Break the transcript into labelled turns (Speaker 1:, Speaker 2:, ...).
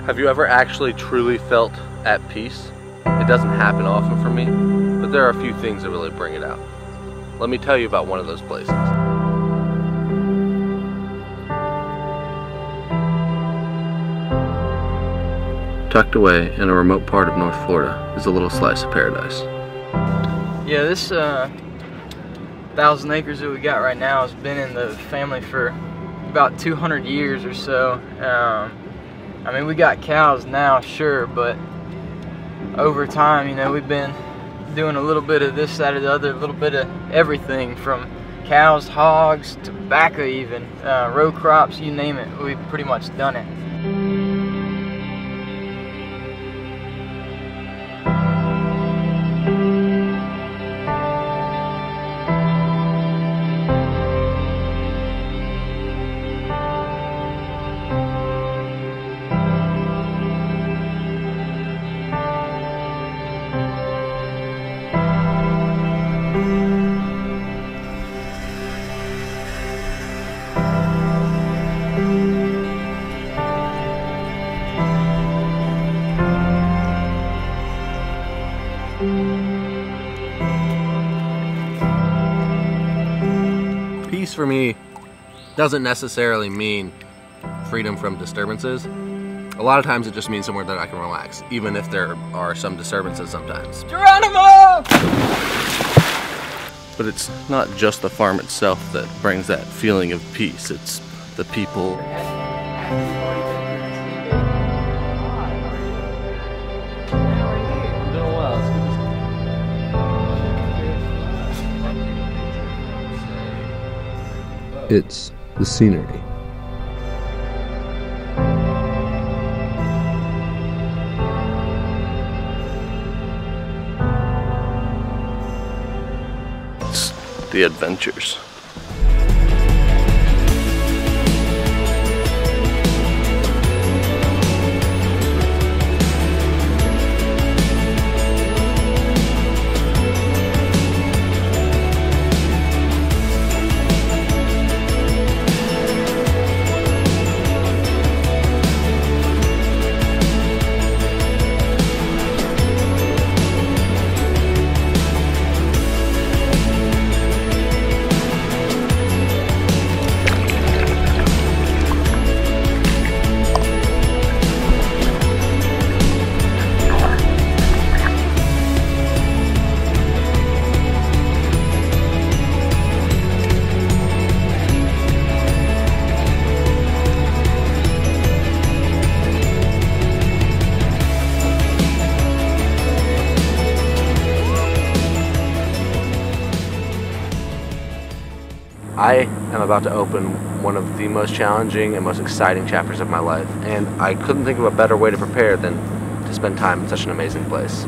Speaker 1: Have you ever actually truly felt at peace? It doesn't happen often for me, but there are a few things that really bring it out. Let me tell you about one of those places. Tucked away in a remote part of North Florida is a little slice of paradise.
Speaker 2: Yeah, this 1,000 acres that we got right now has been in the family for about 200 years or so. I mean, we got cows now, sure, but over time, you know, we've been doing a little bit of this, that, or the other, a little bit of everything from cows, hogs, tobacco even, row crops, you name it, we've pretty much done it.
Speaker 1: Peace for me doesn't necessarily mean freedom from disturbances. A lot of times it just means somewhere that I can relax, even if there are some disturbances sometimes.
Speaker 2: Geronimo!
Speaker 1: But it's not just the farm itself that brings that feeling of peace, it's the people. It's the scenery. It's the adventures. I am about to open one of the most challenging and most exciting chapters of my life, and I couldn't think of a better way to prepare than to spend time in such an amazing place.